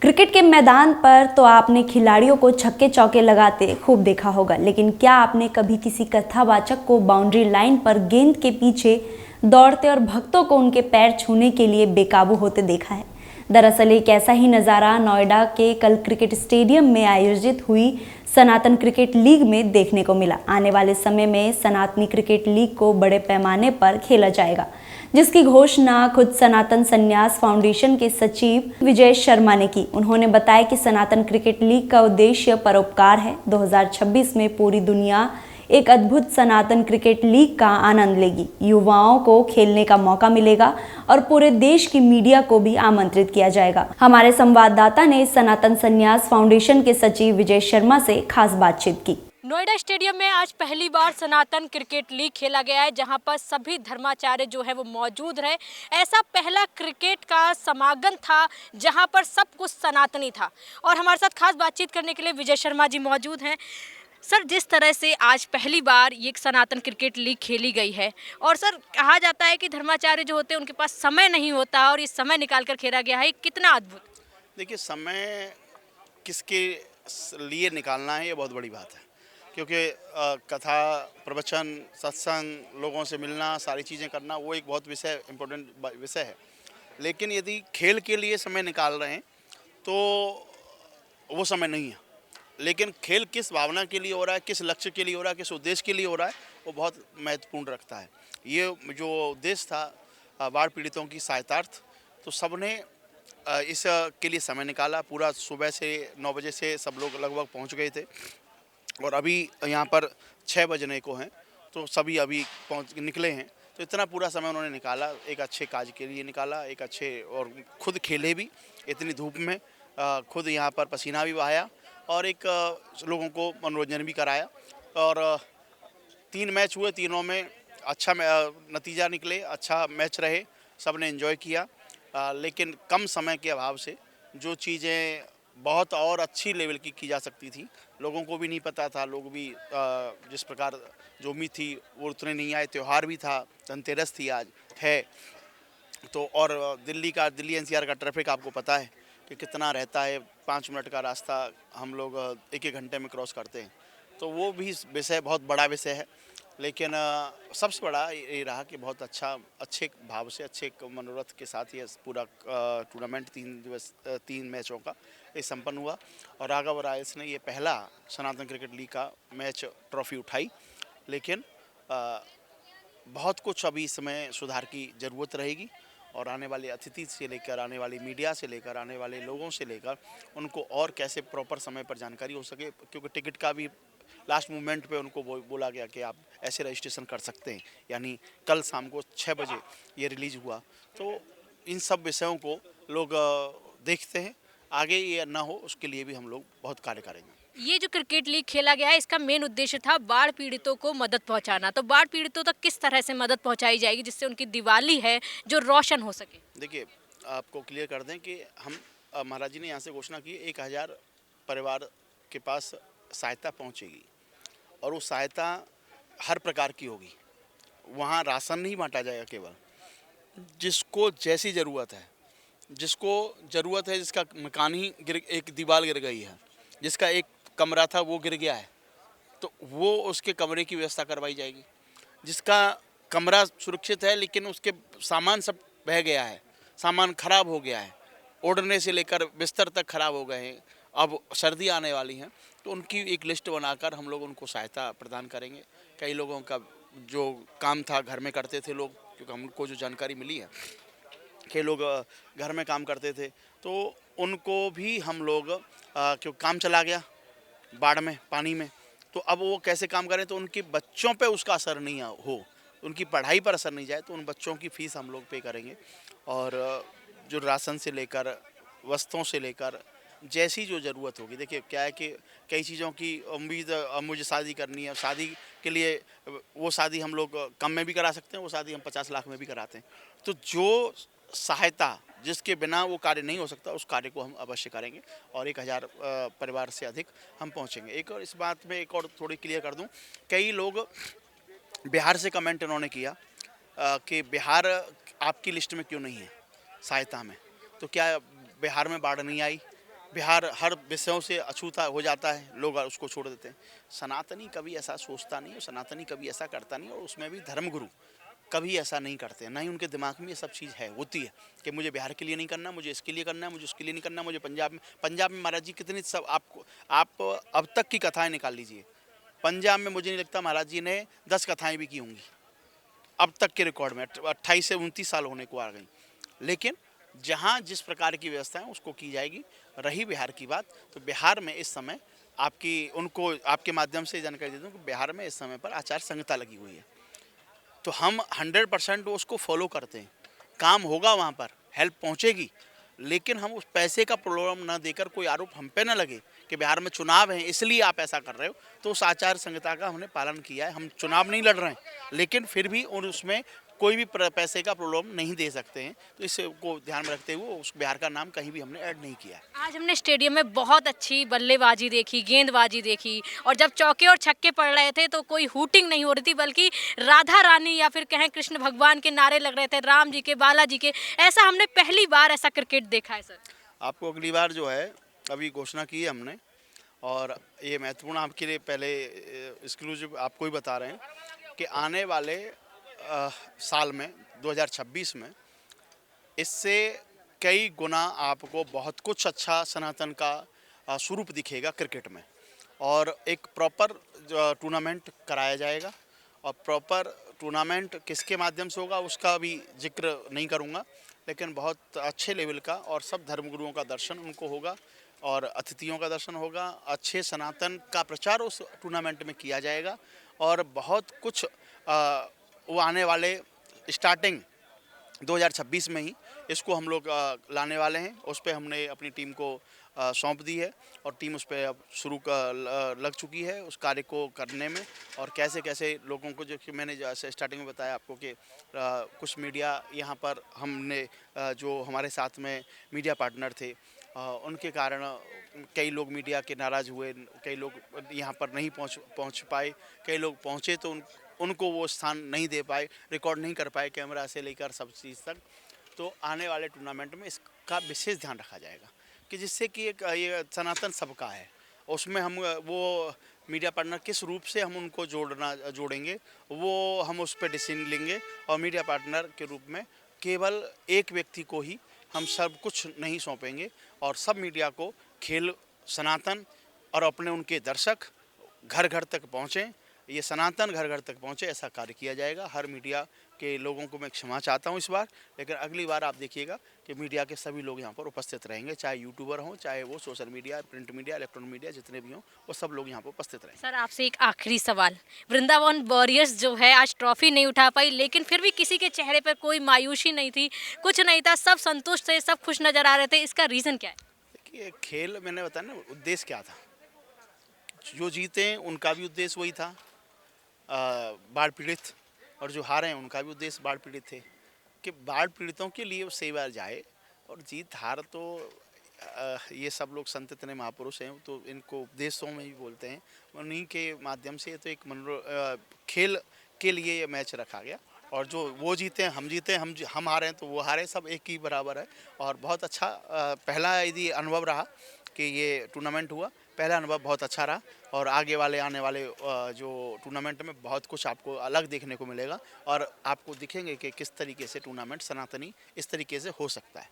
Cricket के मैदान पर तो आपने खिलाड़ियों को छक्के चौके लगाते खूब देखा होगा, लेकिन क्या आपने कभी किसी कथावाचक को बाउंड्री लाइन पर गेंद के पीछे दौड़ते और भक्तों को उनके पैर छूने के लिए बेकाबू होते देखा है? दरअसल एक ऐसा ही नज़ारा नोएडा के कल क्रिकेट स्टेडियम में आयोजित हुई सनातन क्रिकेट लीग में देखने को मिला। आने वाले समय में सनातनी क्रिकेट लीग को बड़े पैमाने पर खेला जाएगा, जिसकी घोषणा खुद सनातन संन्यास फाउंडेशन के सचिव विजय शर्मा ने की। उन्होंने बताया कि सनातन क्रिकेट लीग का उद्देश्य परोपकार है। 2026 में पूरी दुनिया एक अद्भुत सनातन क्रिकेट लीग का आनंद लेगी। युवाओं को खेलने का मौका मिलेगा और पूरे देश की मीडिया को भी आमंत्रित किया जाएगा। हमारे संवाददाता ने सनातन संन्यास फाउंडेशन के सचिव विजय शर्मा से खास बातचीत की। नोएडा स्टेडियम में आज पहली बार सनातन क्रिकेट लीग खेला गया है, जहां पर सभी धर्माचार्य जो है वो मौजूद रहे। ऐसा पहला क्रिकेट का समागम था जहां पर सब कुछ सनातनी था। और हमारे साथ खास बातचीत करने के लिए विजय शर्मा जी मौजूद हैं। सर, जिस तरह से आज पहली बार ये सनातन क्रिकेट लीग खेली गई है, और सर कहा जाता है कि धर्माचार्य जो होते हैं उनके पास समय नहीं होता और ये समय निकाल कर खेला गया है, कितना अद्भुत। देखिए, समय किसके लिए निकालना है ये बहुत बड़ी बात है, क्योंकि कथा, प्रवचन, सत्संग, लोगों से मिलना, सारी चीज़ें करना वो एक बहुत इम्पोर्टेंट विषय है। लेकिन यदि खेल के लिए समय निकाल रहे हैं तो वो समय नहीं है। लेकिन खेल किस भावना के लिए हो रहा है, किस लक्ष्य के लिए हो रहा है, किस उद्देश्य के लिए हो रहा है, वो बहुत महत्वपूर्ण रखता है। ये जो उद्देश्य था बाढ़ पीड़ितों की सहायतार्थ, तो सबने इस के लिए समय निकाला। पूरा सुबह से 9 बजे से सब लोग लगभग पहुंच गए थे और अभी यहाँ पर 6 बजने को हैं, तो सभी अभी निकले हैं। तो इतना पूरा समय उन्होंने निकाला, एक अच्छे कार्य के लिए निकाला, एक अच्छे, और खुद खेले भी इतनी धूप में, खुद यहाँ पर पसीना भी बहाया और एक लोगों को मनोरंजन भी कराया। और 3 मैच हुए, तीनों में अच्छा नतीजा निकले, अच्छा मैच रहे, सब ने एंजॉय किया। लेकिन कम समय के अभाव से जो चीज़ें बहुत और अच्छी लेवल की जा सकती थी, लोगों को भी नहीं पता था। लोग भी जिस प्रकार जो उम्मीद थी वो उतने नहीं आए। त्यौहार भी था, धनतेरस थी आज है, तो और दिल्ली एनसीआर का ट्रैफिक आपको पता है कि कितना रहता है। 5 मिनट का रास्ता हम लोग 1-1 घंटे में क्रॉस करते हैं, तो वो भी विषय बहुत बड़ा विषय है। लेकिन सबसे बड़ा ये रहा कि बहुत अच्छे भाव से, अच्छे मनोरथ के साथ ये पूरा टूर्नामेंट 3 मैचों का ये संपन्न हुआ। और राघव रॉयल्स ने ये पहला सनातन क्रिकेट लीग का मैच ट्रॉफी उठाई। लेकिन बहुत कुछ अभी इसमें सुधार की ज़रूरत रहेगी, और आने वाले अतिथि से लेकर, आने वाली मीडिया से लेकर, आने वाले लोगों से लेकर उनको और कैसे प्रॉपर समय पर जानकारी हो सके, क्योंकि टिकट का भी लास्ट मोमेंट पे उनको बोला गया कि आप ऐसे रजिस्ट्रेशन कर सकते हैं। यानी कल शाम को 6 बजे ये रिलीज़ हुआ। तो इन सब विषयों को लोग देखते हैं, आगे ये ना हो उसके लिए भी हम लोग बहुत कार्य करेंगे। ये जो क्रिकेट लीग खेला गया है, इसका मेन उद्देश्य था बाढ़ पीड़ितों को मदद पहुंचाना। तो बाढ़ पीड़ितों तक किस तरह से मदद पहुंचाई जाएगी जिससे उनकी दिवाली है जो रोशन हो सके? देखिए, आपको क्लियर कर दें कि हम महाराज जी ने यहाँ से घोषणा की 1000 परिवार के पास सहायता पहुँचेगी, और वो सहायता हर प्रकार की होगी। वहाँ राशन नहीं बांटा जाएगा, केवल जिसको जैसी ज़रूरत है, जिसका मकान ही एक दीवार गिर गई है, जिसका एक कमरा था वो गिर गया है, तो वो उसके कमरे की व्यवस्था करवाई जाएगी। जिसका कमरा सुरक्षित है लेकिन उसके सामान सब बह गया है, सामान खराब हो गया है, ओढ़ने से लेकर बिस्तर तक खराब हो गए हैं, अब सर्दी आने वाली है, तो उनकी एक लिस्ट बनाकर हम लोग उनको सहायता प्रदान करेंगे। कई लोगों का जो काम था घर में करते थे लोग, क्योंकि हमको जो जानकारी मिली है कि लोग घर में काम करते थे, तो उनको भी हम लोग क्यों काम चला गया बाढ़ में, पानी में, तो अब वो कैसे काम करें तो उनके बच्चों पे उसका असर नहीं हो, उनकी पढ़ाई पर असर नहीं जाए, तो उन बच्चों की फ़ीस हम लोग पे करेंगे। और जो राशन से लेकर, वस्त्रों से लेकर, जैसी जो ज़रूरत होगी। देखिए क्या है कि कई चीज़ों की उम्मीद, मुझे शादी करनी है, शादी के लिए वो शादी हम लोग कम में भी करा सकते हैं, वो शादी हम 50 लाख में भी कराते हैं। तो जो सहायता जिसके बिना वो कार्य नहीं हो सकता, उस कार्य को हम अवश्य करेंगे, और 1000 परिवार से अधिक हम पहुंचेंगे। एक और इस बात में एक और थोड़ी क्लियर कर दूं, कई लोग बिहार से कमेंट उन्होंने किया कि बिहार आपकी लिस्ट में क्यों नहीं है सहायता में। तो क्या बिहार में बाढ़ नहीं आई? बिहार हर विषयों से अछूता हो जाता है, लोग उसको छोड़ देते हैं। सनातनी कभी ऐसा सोचता नहीं और सनातनी कभी ऐसा करता नहीं, और उसमें भी धर्मगुरु कभी ऐसा नहीं करते हैं, ना ही उनके दिमाग में ये सब चीज़ है होती है कि मुझे बिहार के लिए नहीं करना, मुझे इसके लिए करना है, मुझे उसके लिए नहीं करना, मुझे पंजाब में महाराज जी कितनी सब आपको आप अब तक की कथाएं निकाल लीजिए। पंजाब में मुझे नहीं लगता महाराज जी ने 10 कथाएं भी की होंगी अब तक के रिकॉर्ड में। 28 से 29 साल होने को आ गई, लेकिन जहाँ जिस प्रकार की व्यवस्था है उसको की जाएगी। रही बिहार की बात, तो बिहार में इस समय आपके माध्यम से जानकारी दे दूँ कि बिहार में इस समय पर आचार संहिता लगी हुई है, तो हम 100% उसको फॉलो करते हैं। काम होगा वहाँ पर, हेल्प पहुँचेगी, लेकिन हम उस पैसे का प्रलोभन न देकर कोई आरोप हम पे न लगे कि बिहार में चुनाव है इसलिए आप ऐसा कर रहे हो। तो उस आचार संहिता का हमने पालन किया है। हम चुनाव नहीं लड़ रहे हैं, लेकिन फिर भी और उसमें कोई भी पैसे का प्रलोभन नहीं दे सकते हैं। तो इसको ध्यान में रखते हुए उस बिहार का नाम कहीं भी हमने ऐड नहीं किया है। आज हमने स्टेडियम में बहुत अच्छी बल्लेबाजी देखी, गेंदबाजी देखी, और जब चौके और छक्के पड़ रहे थे तो कोई हूटिंग नहीं हो रही थी, बल्कि राधा रानी या फिर कहें कृष्ण भगवान के नारे लग रहे थे, राम जी के, बालाजी के। ऐसा हमने पहली बार ऐसा क्रिकेट देखा है सर। आपको अगली बार जो है अभी घोषणा की है हमने, और ये महत्वपूर्ण आपके लिए पहले एक्सक्लूसिव आपको ही बता रहे हैं कि आने वाले साल में 2026 में इससे कई गुना आपको बहुत कुछ अच्छा सनातन का स्वरूप दिखेगा क्रिकेट में। और एक प्रॉपर टूर्नामेंट कराया जाएगा, और प्रॉपर टूर्नामेंट किसके माध्यम से होगा उसका भी जिक्र नहीं करूँगा, लेकिन बहुत अच्छे लेवल का, और सब धर्मगुरुओं का दर्शन उनको होगा और अतिथियों का दर्शन होगा। अच्छे सनातन का प्रचार उस टूर्नामेंट में किया जाएगा, और बहुत कुछ वो आने वाले स्टार्टिंग 2026 में ही इसको हम लोग लाने वाले हैं। उस पर हमने अपनी टीम को सौंप दी है, और टीम उस पर अब शुरू लग चुकी है उस कार्य को करने में। और कैसे कैसे लोगों को, जो कि मैंने जैसे स्टार्टिंग में बताया आपको कि कुछ मीडिया यहाँ पर हमने जो हमारे साथ में मीडिया पार्टनर थे, उनके कारण कई लोग मीडिया के नाराज़ हुए, कई लोग यहाँ पर नहीं पहुँच पाए, कई लोग पहुँचे तो उनको वो स्थान नहीं दे पाए, रिकॉर्ड नहीं कर पाए कैमरा से लेकर सब चीज़ तक। तो आने वाले टूर्नामेंट में इसका विशेष ध्यान रखा जाएगा कि जिससे कि एक ये सनातन सबका है, उसमें हम वो मीडिया पार्टनर किस रूप से हम उनको जोड़ेंगे वो हम उस पर डिसीजन लेंगे। और मीडिया पार्टनर के रूप में केवल एक व्यक्ति को ही हम सब कुछ नहीं सौंपेंगे, और सब मीडिया को खेल सनातन और अपने उनके दर्शक घर घर तक पहुँचें, ये सनातन घर घर तक पहुँचे, ऐसा कार्य किया जाएगा। हर मीडिया के लोगों को मैं क्षमा चाहता हूँ इस बार, लेकिन अगली बार आप देखिएगा कि मीडिया के सभी लोग यहाँ पर उपस्थित रहेंगे, चाहे यूट्यूबर हों, चाहे वो social media, print media, electronic media, जितने भी हों, वो सब लोग यहाँ पर उपस्थित रहेंगे। सर आपसे एक आखिरी सवाल, वृंदावन वॉरियर्स जो है आज ट्रॉफी नहीं उठा पाई, लेकिन फिर भी किसी के चेहरे पर कोई मायूसी नहीं थी, कुछ नहीं था, सब संतुष्ट थे, सब खुश नजर आ रहे थे। इसका रीज़न क्या है? देखिए, खेल मैंने बताया ना, उद्देश्य क्या था, जो जीते उनका भी उद्देश्य वही था, बाढ़ पीड़ित, और जो हारे हैं उनका भी उद्देश्य बाढ़ पीड़ित थे कि बाढ़ पीड़ितों के लिए वो सेवा जाए। और जीत हार तो ये सब लोग संत इतने महापुरुष हैं तो इनको उपदेशों में भी बोलते हैं, उन्हीं के माध्यम से तो एक खेल के लिए ये मैच रखा गया। और जो वो जीते हैं, हम जीते हैं, हम हारे हैं तो वो हारे, सब एक ही बराबर है। और बहुत अच्छा पहला यदि अनुभव रहा कि ये टूर्नामेंट हुआ, पहला अनुभव बहुत अच्छा रहा, और आगे वाले आने वाले जो टूर्नामेंट में बहुत कुछ आपको अलग देखने को मिलेगा, और आपको दिखेंगे कि किस तरीके से टूर्नामेंट सनातनी इस तरीके से हो सकता है।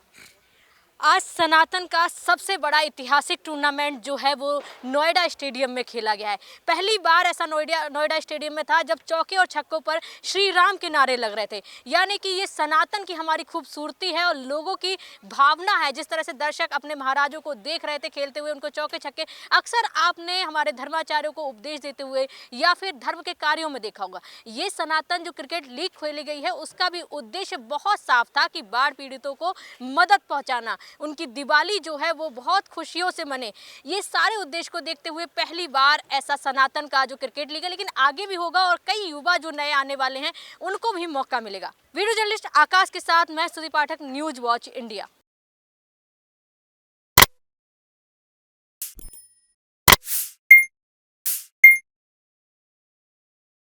आज सनातन का सबसे बड़ा ऐतिहासिक टूर्नामेंट जो है वो नोएडा स्टेडियम में खेला गया है। पहली बार ऐसा नोएडा स्टेडियम में था जब चौके और छक्कों पर श्री राम के नारे लग रहे थे। यानी कि ये सनातन की हमारी खूबसूरती है और लोगों की भावना है। जिस तरह से दर्शक अपने महाराजों को देख रहे थे खेलते हुए, उनको चौके छक्के, अक्सर आपने हमारे धर्माचार्यों को उपदेश देते हुए या फिर धर्म के कार्यों में देखा होगा। ये सनातन जो क्रिकेट लीग खेली गई है उसका भी उद्देश्य बहुत साफ था कि बाढ़ पीड़ितों को मदद पहुँचाना, उनकी दिवाली जो है वो बहुत खुशियों से मने। ये सारे उद्देश्य को देखते हुए पहली बार ऐसा सनातन का जो क्रिकेट लीग है, लेकिन आगे भी होगा और कई युवा जो नए आने वाले हैं उनको भी मौका मिलेगा। वीडियो जर्नलिस्ट आकाश के साथ मैं स्तुति पाठक, न्यूज वॉच इंडिया।